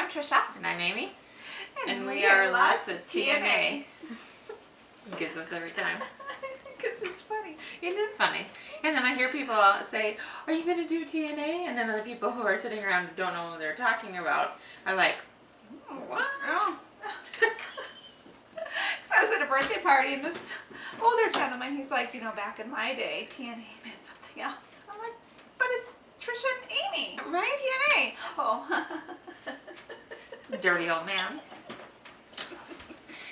I'm Trisha. And I'm Amy. And we are lots of TNA. Gets us every time. Because it's funny. It is funny. And then I hear people say, are you going to do TNA? And then other people who are sitting around who don't know what they're talking about are like, what? Oh. So I was at a birthday party and this older gentleman, he's like, back in my day, TNA meant something else. I'm like, but it's Trisha and Amy. Right? TNA. Oh. Dirty old man.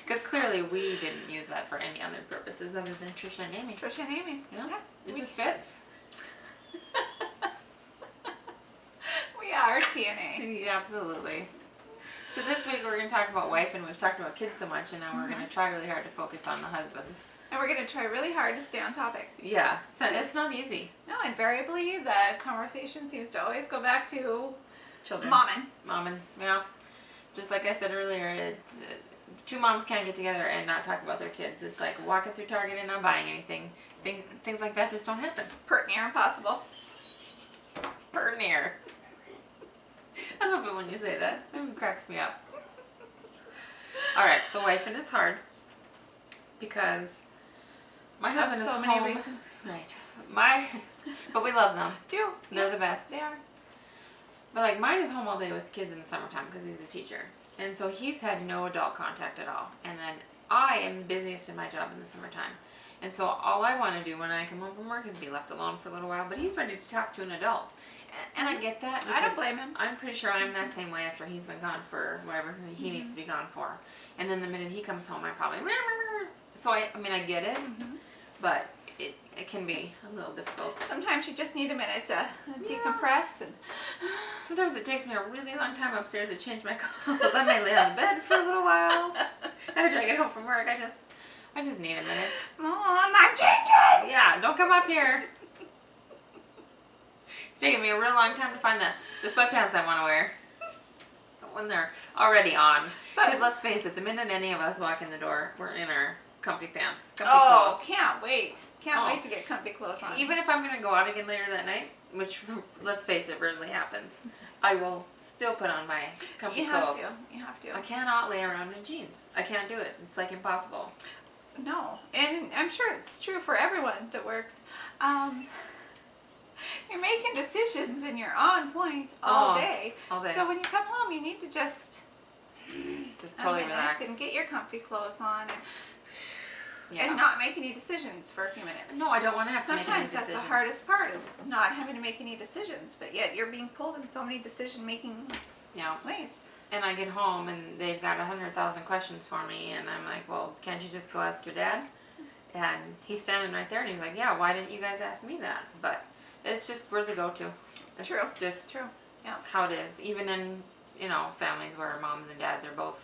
Because clearly we didn't use that for any other purposes other than Trisha and Amy. Trisha and Amy. Yeah. It just fits. We are TNA. Yeah, absolutely. So this week we're going to talk about wife, and we've talked about kids so much, and now we're going to try really hard to focus on the husbands. And we're going to try really hard to stay on topic. Yeah, so it's not easy. No, invariably the conversation seems to always go back to Children. Momming. Yeah. Just like I said earlier, two moms can't get together and not talk about their kids. It's like walking through Target and not buying anything. Things like that just don't happen. Pert near impossible. Pert near. I love it when you say that. It cracks me up. Alright, so wifing is hard because my husband is so home. many reasons. Right. But we love them. They're the best. They are. But like mine is home all day with kids in the summertime because he's a teacher. And so he's had no adult contact at all. And then I am the busiest in my job in the summertime. And so all I want to do when I come home from work is be left alone for a little while. But he's ready to talk to an adult. And I get that. I don't blame him. I'm pretty sure I'm that same way after he's been gone for whatever he needs to be gone for. And then the minute he comes home, I probably... So I get it. But it can be a little difficult. Sometimes you just need a minute to decompress. And sometimes it takes me a really long time upstairs to change my clothes. I may lay on the bed for a little while. After I get home from work, I just need a minute. Mom, I'm changing! Yeah, don't come up here. It's taking me a real long time to find the sweatpants I want to wear when they're already on. Because let's face it, the minute any of us walk in the door, we're in our comfy pants, clothes. Can't wait. Can't wait to get comfy clothes on. Even if I'm going to go out again later that night, which, let's face it, rarely happens, I will still put on my comfy clothes. You have to. I cannot lay around in jeans. I can't do it. It's like impossible. No. And I'm sure it's true for everyone that works. You're making decisions and you're on point all day. All day. So when you come home, you need to just totally relax and get your comfy clothes on and not make any decisions for a few minutes. No, I don't want to have to make any decisions. Sometimes that's the hardest part, is not having to make any decisions, but yet you're being pulled in so many decision-making ways. And I get home and they've got 100,000 questions for me, and I'm like, well, can't you just go ask your dad? And he's standing right there and he's like, yeah, why didn't you guys ask me that? But it's just we're the go-to. It's true. Just true. Yeah. How it is. Even in, families where moms and dads are both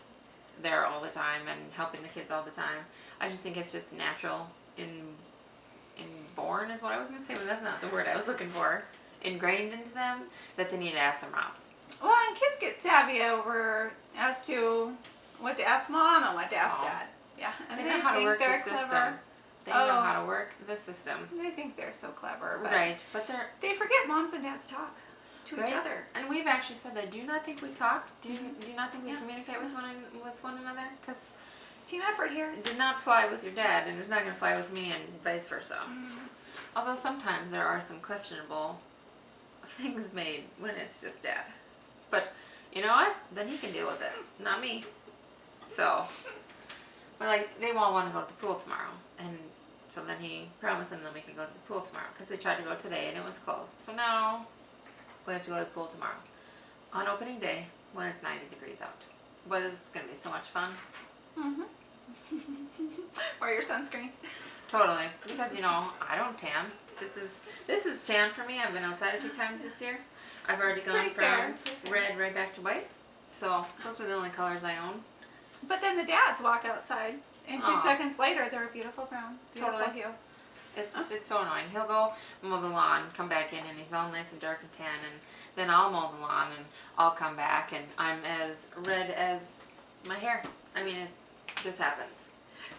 there all the time and helping the kids all the time. I just think it's just natural inborn is what I was going to say, but that's not the word I was looking for. Ingrained into them that they need to ask their moms. Well, and kids get savvy over as to what to ask mom and what to ask dad. Yeah. And they know how to work the system. Clever. They know how to work the system. They think they're so clever. But right. But they forget moms and dads talk to each other. And we've actually said that. Do you not think we talk? Do you not think we communicate with one another? Because team effort here. It did not fly with your dad, and it's not going to fly with me, and vice versa. Although sometimes there are some questionable things made when it's just dad. But you know what? Then he can deal with it, not me. So, but they all want to go to the pool tomorrow, and so then he promised them that we could go to the pool tomorrow because they tried to go today and it was closed. So now we have to go to the pool tomorrow on opening day when it's 90 degrees out. But it's going to be so much fun. Wear your sunscreen. Totally, because I don't tan. This is tan for me. I've been outside a few times this year. I've already gone from red right back to white. So those are the only colors I own. But then the dads walk outside, and 2 seconds later they're a beautiful brown, beautiful hue. It's just it's so annoying. He'll go mow the lawn, come back in, and he's all nice and dark and tan, and then I'll mow the lawn and I'll come back and I'm as red as my hair. I mean, it just happens.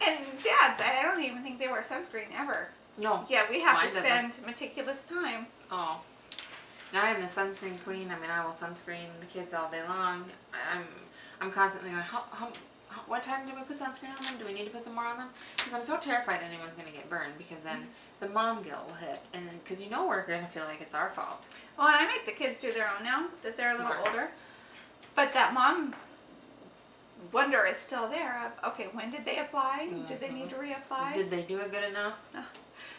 And dads, I don't even think they wear sunscreen ever. No. Yeah, we have to spend meticulous time. Oh. Now I'm the sunscreen queen. I mean, I will sunscreen the kids all day long. I'm constantly going, what time do we put sunscreen on them? Do we need to put some more on them? Because I'm so terrified anyone's going to get burned, because then the mom guilt will hit. And then, because we're going to feel like it's our fault. Well, and I make the kids do their own now that they're a little Smart. older. But that mom wonder is still there of, okay, when did they apply? Did they need to reapply? Did they do it good enough?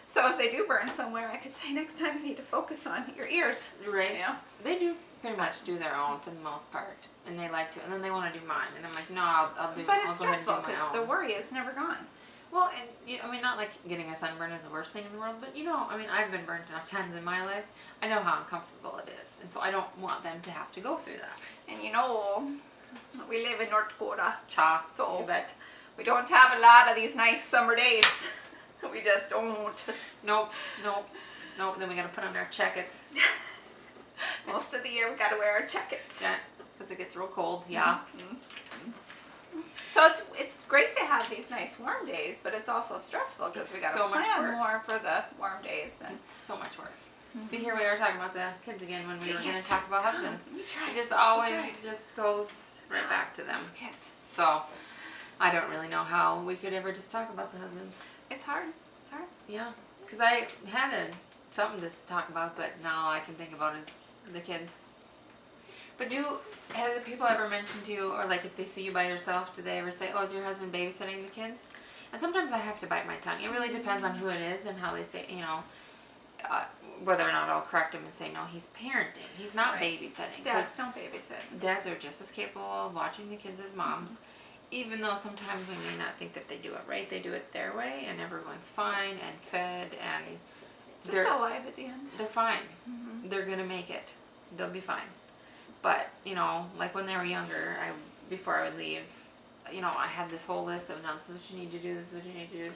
So if they do burn somewhere, I could say next time you need to focus on your ears. Right. Yeah. They do pretty much do their own for the most part. And they like to. And then they want to do mine. And I'm like, no, I'll do But I'll it's go ahead and stressful do my because own. the worry is never gone. Well, and I mean, not like getting a sunburn is the worst thing in the world, but I mean, I've been burnt enough times in my life. I know how uncomfortable it is, and so I don't want them to have to go through that. And we live in North Dakota, Cha, so you bet. we don't have a lot of these nice summer days. We just don't. Nope. Then we gotta put on our jackets. Most of the year we gotta wear our jackets. Yeah, because it gets real cold. Yeah. So it's great to have these nice warm days, but it's also stressful because we It's gotta so much plan work. more for the warm days than. It's so much work. See, here we are talking about the kids again when we were going to talk about husbands. We tried. It just We always tried. just goes right back to them. Those kids. So, I don't really know how we could ever just talk about the husbands. It's hard. It's hard. Yeah, because I had something to talk about, but now all I can think about is the kids. But has people ever mentioned to you, or like if they see you by yourself, do they ever say, oh, is your husband babysitting the kids? And sometimes I have to bite my tongue. It really depends on who it is and how they say, whether or not I'll correct him and say, no, he's parenting. He's not Right. babysitting. Dads don't babysit. Dads are just as capable of watching the kids as moms. Even though sometimes we may not think that they do it right, they do it their way, and everyone's fine and fed, and Just alive at the end. they're fine. They're gonna make it. They'll be fine. But like when they were younger, before I would leave, I had this whole list of, no, this is what you need to do. This is what you need to do.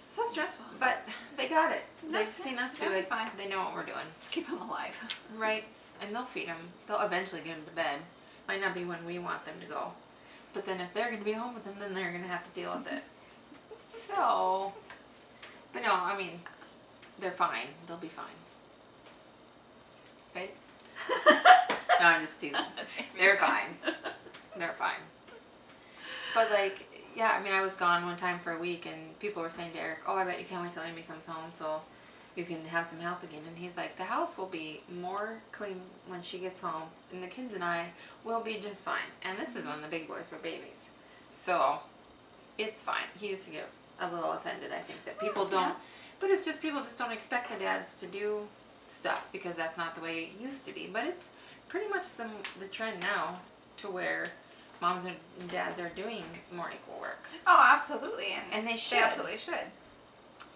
So stressful. But they got it. No, They've seen us do they'll be it. fine. They know what we're doing. Just keep them alive. Right, and they'll feed them. They'll eventually get them to bed. Might not be when we want them to go. But then if they're going to be home with them, then they're going to have to deal with it. So, but no, I mean, they're fine. They'll be fine. Right? No, I'm just teasing. They're fine. They're fine. But like, yeah, I mean, I was gone one time for a week, and people were saying to Eric, oh, I bet you can't wait till Amy comes home so you can have some help again. And he's like, the house will be more clean when she gets home, and the kids and I will be just fine. And this is when the big boys were babies. So, it's fine. He used to get a little offended, I think, that people don't, but it's just people just don't expect the dads to do stuff because that's not the way it used to be. But it's pretty much the trend now to where moms and dads are doing more equal work. Oh, absolutely. And they they should. absolutely should.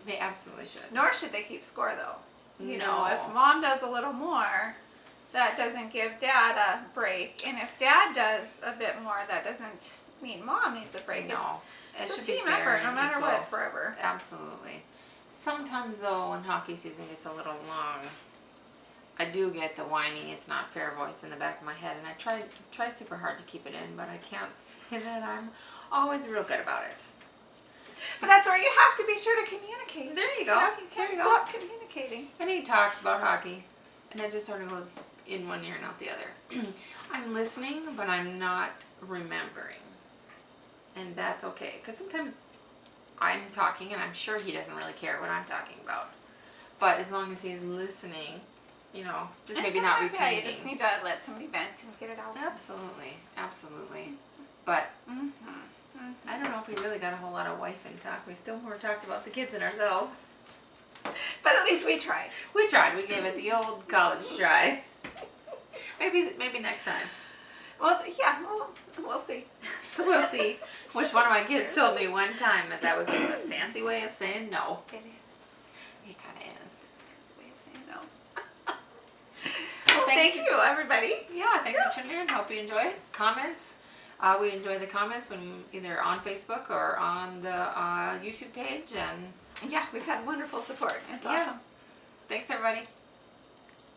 They absolutely should. Nor should they keep score, though. No. If mom does a little more, that doesn't give dad a break. And if dad does a bit more, that doesn't mean mom needs a break. No. It It's should a be team fair effort, no and matter equal. what, forever. Absolutely. Sometimes, though, when hockey season gets a little long, I do get the whiny, it's not fair voice in the back of my head, and I try super hard to keep it in, but I can't say that I'm always real good about it. But that's where you have to be sure to communicate. There you go. You There can't you go. stop communicating. And he talks about hockey, and it just sort of goes in one ear and out the other. I'm listening, but I'm not remembering. And that's okay, because sometimes I'm talking, and I'm sure he doesn't really care what I'm talking about. But as long as he's listening, just And maybe not sometimes, retaining. you just need to let somebody vent and get it out. Absolutely, absolutely. But I don't know if we really got a whole lot of wife and talk. We still more talked about the kids and ourselves. But at least we tried. We tried. We gave it the old college try. Maybe next time. Well, yeah, we'll see. We'll see. Which one of my kids told me one time that was just a fancy way of saying no. It is. It kind of is. It's a fancy way of saying no. Well, thank you, everybody. Yeah, thanks for tuning in. Hope you enjoy it. Comments. We enjoy the comments when either on Facebook or on the YouTube page. And Yeah, we've had wonderful support. It's Yeah. awesome. thanks, everybody.